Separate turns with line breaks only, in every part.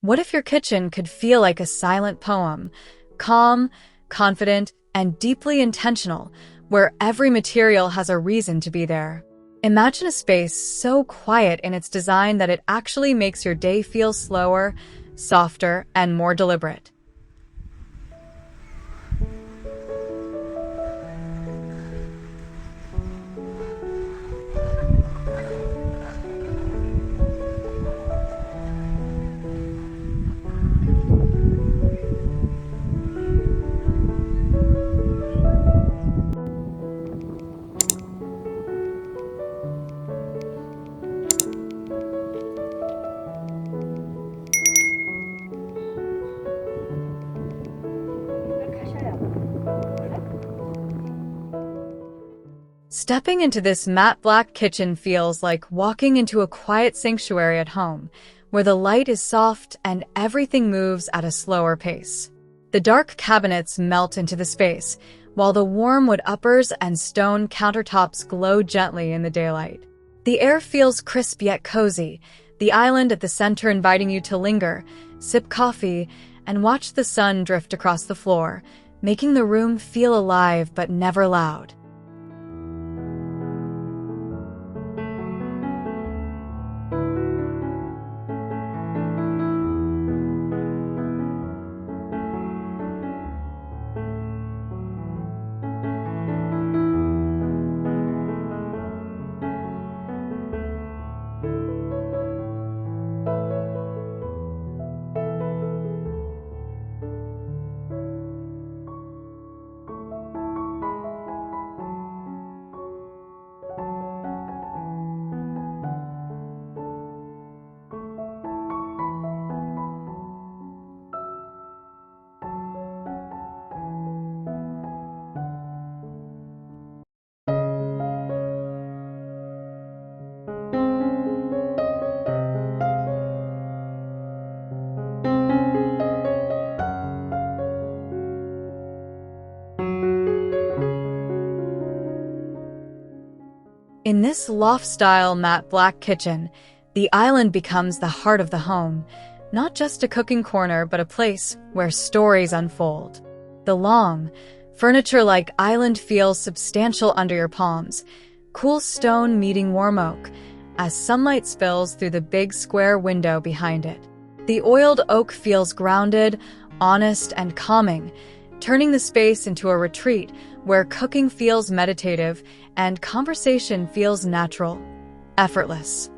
What if your kitchen could feel like a silent poem, calm, confident, and deeply intentional, where every material has a reason to be there? Imagine a space so quiet in its design that it actually makes your day feel slower, softer, and more deliberate. Stepping into this matte black kitchen feels like walking into a quiet sanctuary at home, where the light is soft and everything moves at a slower pace. The dark cabinets melt into the space, while the warm wood uppers and stone countertops glow gently in the daylight. The air feels crisp yet cozy, the island at the center inviting you to linger, sip coffee, and watch the sun drift across the floor, making the room feel alive but never loud. In this loft-style matte black kitchen, the island becomes the heart of the home, not just a cooking corner but a place where stories unfold. The long, furniture-like island feels substantial under your palms, cool stone meeting warm oak, as sunlight spills through the big square window behind it. The oiled oak feels grounded, honest, and calming, turning the space into a retreat where cooking feels meditative and conversation feels natural, effortless.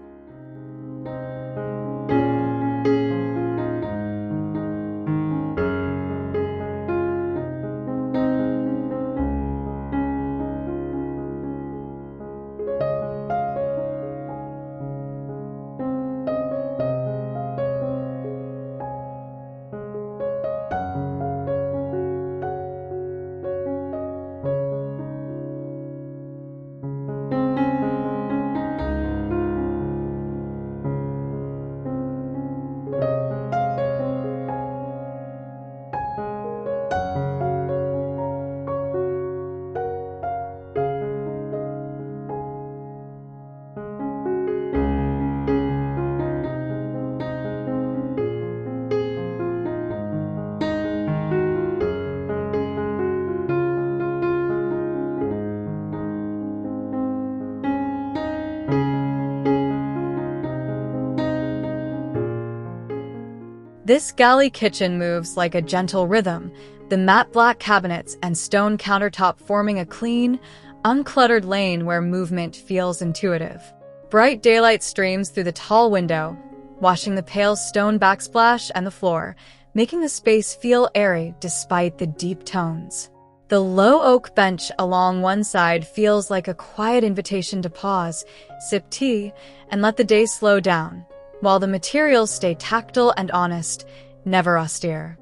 This galley kitchen moves like a gentle rhythm, the matte black cabinets and stone countertop forming a clean, uncluttered lane where movement feels intuitive. Bright daylight streams through the tall window, washing the pale stone backsplash and the floor, making the space feel airy despite the deep tones. The low oak bench along one side feels like a quiet invitation to pause, sip tea, and let the day slow down, while the materials stay tactile and honest, never austere.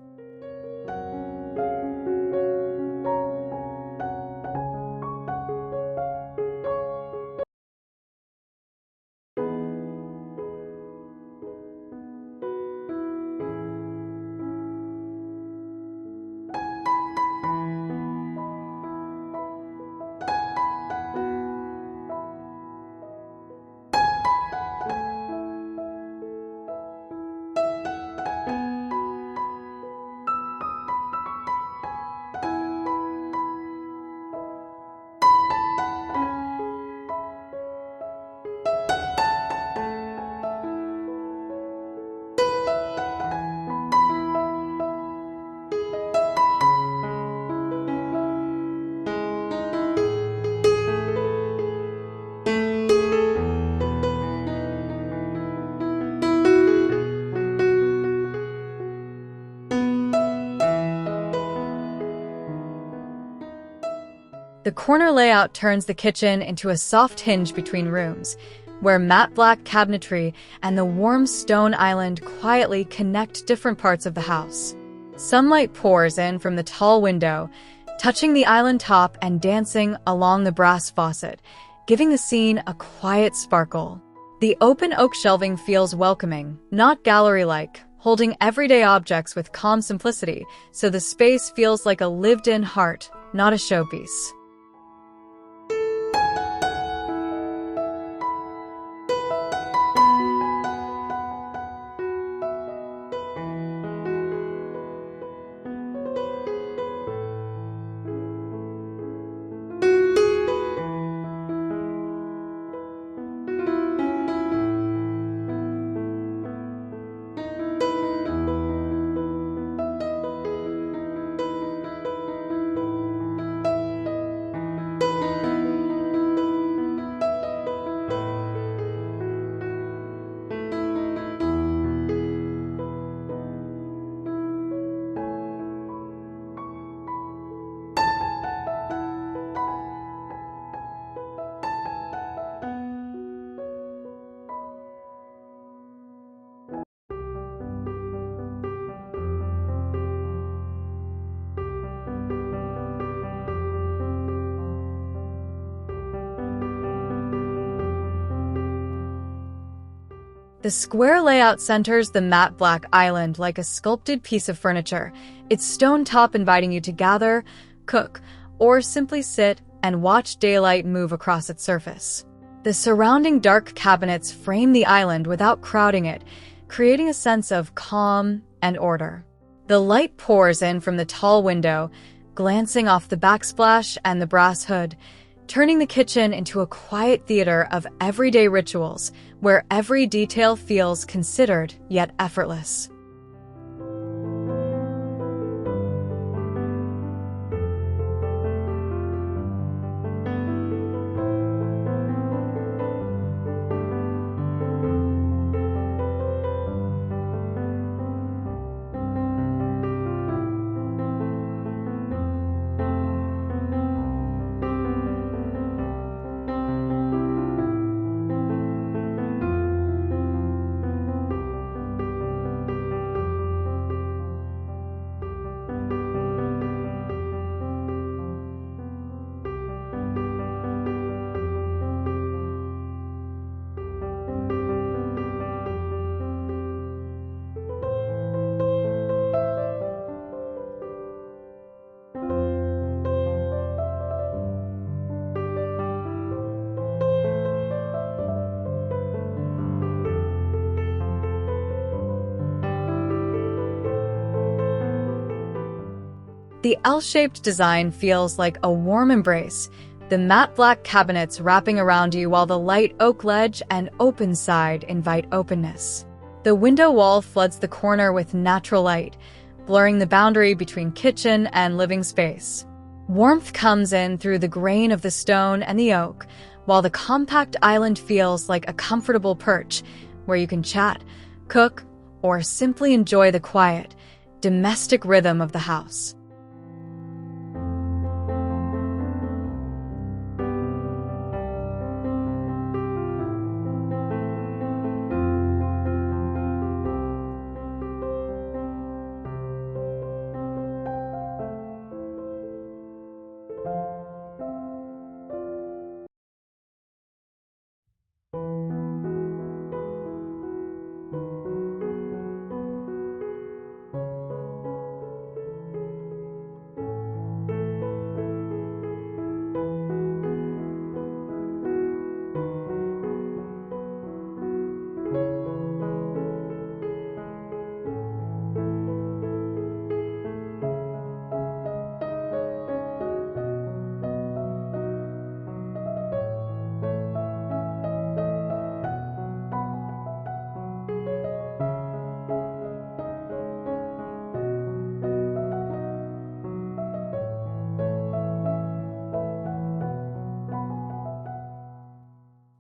The corner layout turns the kitchen into a soft hinge between rooms, where matte black cabinetry and the warm stone island quietly connect different parts of the house. Sunlight pours in from the tall window, touching the island top and dancing along the brass faucet, giving the scene a quiet sparkle. The open oak shelving feels welcoming, not gallery-like, holding everyday objects with calm simplicity, so the space feels like a lived-in heart, not a showpiece. The square layout centers the matte black island like a sculpted piece of furniture, its stone top inviting you to gather, cook, or simply sit and watch daylight move across its surface. The surrounding dark cabinets frame the island without crowding it, creating a sense of calm and order. The light pours in from the tall window, glancing off the backsplash and the brass hood, turning the kitchen into a quiet theater of everyday rituals where every detail feels considered yet effortless. The L-shaped design feels like a warm embrace, the matte black cabinets wrapping around you while the light oak ledge and open side invite openness. The window wall floods the corner with natural light, blurring the boundary between kitchen and living space. Warmth comes in through the grain of the stone and the oak, while the compact island feels like a comfortable perch where you can chat, cook, or simply enjoy the quiet, domestic rhythm of the house.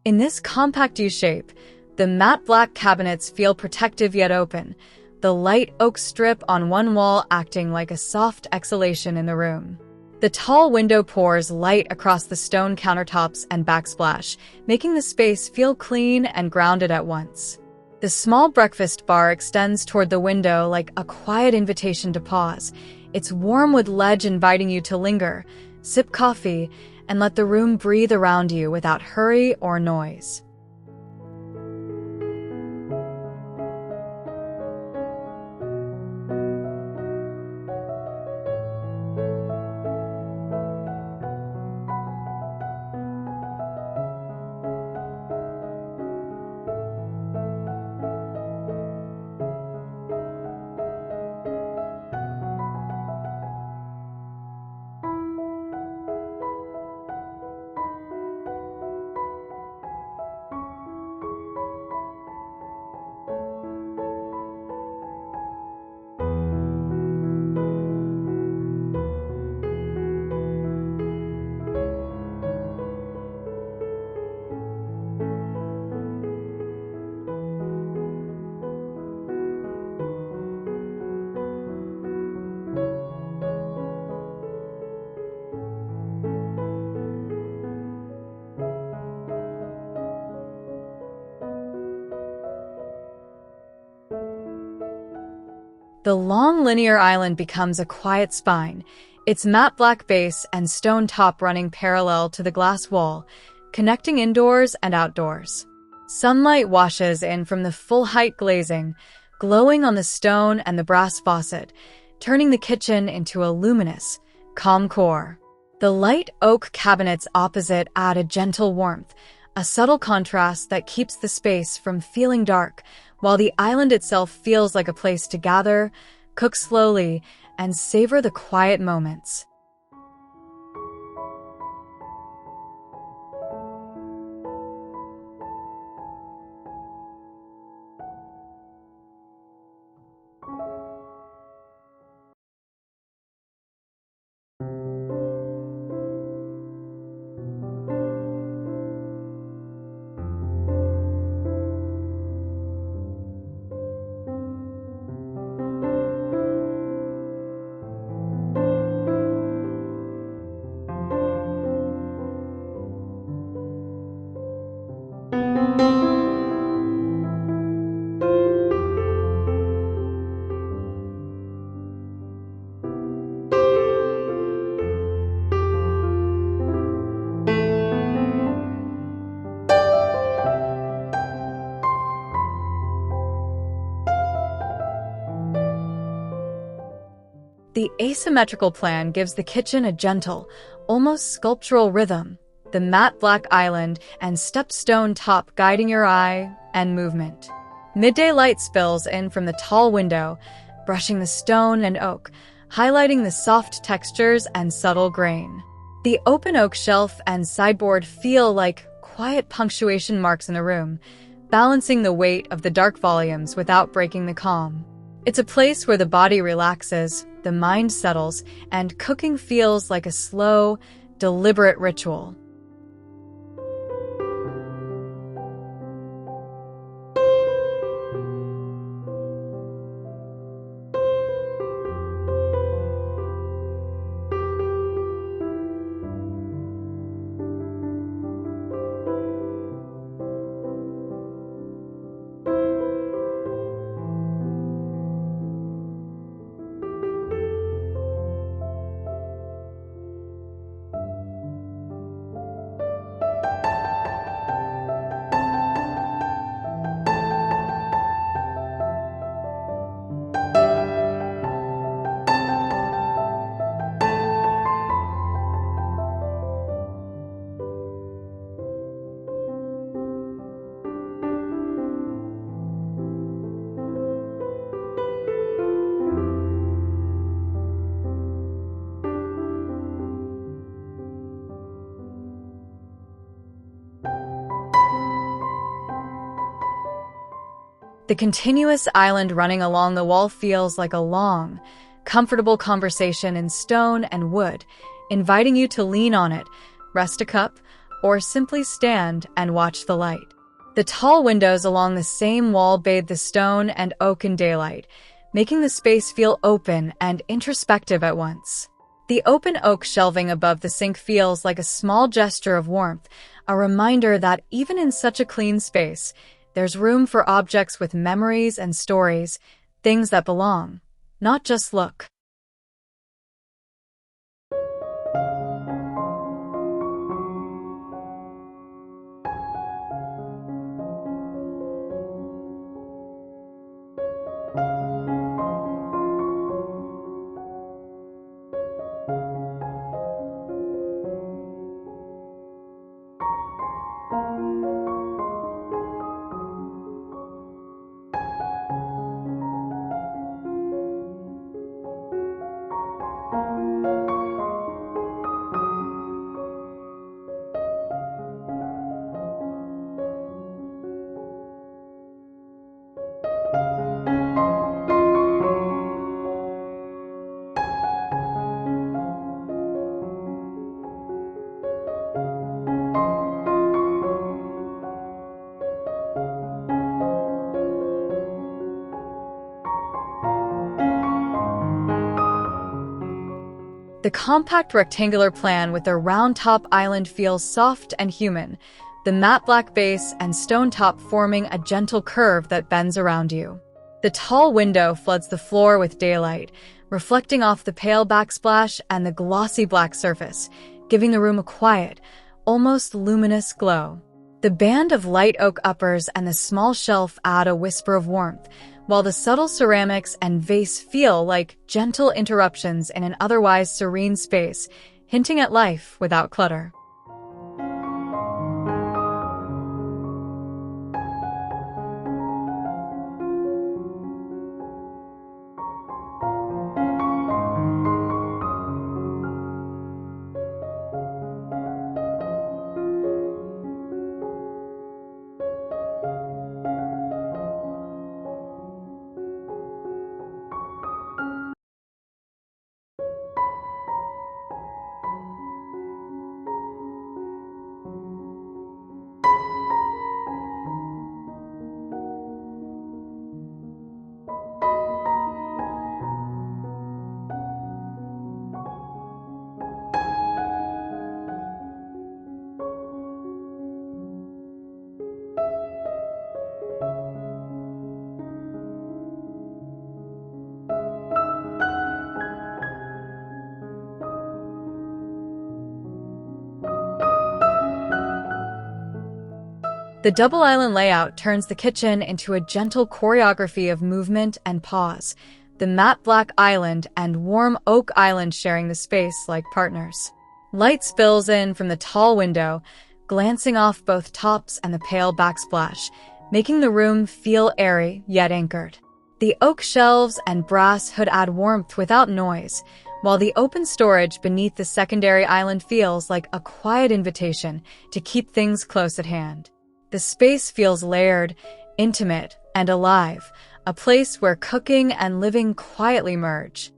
In this compact U-shape, the matte black cabinets feel protective yet open, the light oak strip on one wall acting like a soft exhalation in the room. The tall window pours light across the stone countertops and backsplash, making the space feel clean and grounded at once. The small breakfast bar extends toward the window like a quiet invitation to pause, its warm wood ledge inviting you to linger, sip coffee, and let the room breathe around you without hurry or noise. The long linear island becomes a quiet spine, its matte black base and stone top running parallel to the glass wall, connecting indoors and outdoors. Sunlight washes in from the full-height glazing, glowing on the stone and the brass faucet, turning the kitchen into a luminous, calm core. The light oak cabinets opposite add a gentle warmth, a subtle contrast that keeps the space from feeling dark, while the island itself feels like a place to gather, cook slowly, and savor the quiet moments. The asymmetrical plan gives the kitchen a gentle, almost sculptural rhythm, the matte black island and stepped stone top guiding your eye and movement. Midday light spills in from the tall window, brushing the stone and oak, highlighting the soft textures and subtle grain. The open oak shelf and sideboard feel like quiet punctuation marks in a room, balancing the weight of the dark volumes without breaking the calm. It's a place where the body relaxes, the mind settles, and cooking feels like a slow, deliberate ritual. The continuous island running along the wall feels like a long, comfortable conversation in stone and wood, inviting you to lean on it, rest a cup, or simply stand and watch the light. The tall windows along the same wall bathe the stone and oak in daylight, making the space feel open and introspective at once. The open oak shelving above the sink feels like a small gesture of warmth, a reminder that even in such a clean space, there's room for objects with memories and stories, things that belong, not just look. The compact rectangular plan with a round-top island feels soft and human, the matte black base and stone top forming a gentle curve that bends around you. The tall window floods the floor with daylight, reflecting off the pale backsplash and the glossy black surface, giving the room a quiet, almost luminous glow. The band of light oak uppers and the small shelf add a whisper of warmth, while the subtle ceramics and vase feel like gentle interruptions in an otherwise serene space, hinting at life without clutter. The double island layout turns the kitchen into a gentle choreography of movement and pause, the matte black island and warm oak island sharing the space like partners. Light spills in from the tall window, glancing off both tops and the pale backsplash, making the room feel airy yet anchored. The oak shelves and brass hood add warmth without noise, while the open storage beneath the secondary island feels like a quiet invitation to keep things close at hand. The space feels layered, intimate, and alive, a place where cooking and living quietly merge.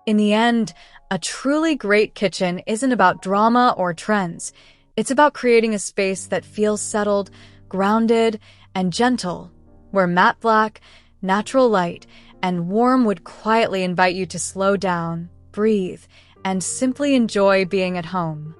In the end, a truly great kitchen isn't about drama or trends. It's about creating a space that feels settled, grounded, and gentle, where matte black, natural light, and warm wood quietly invite you to slow down, breathe, and simply enjoy being at home.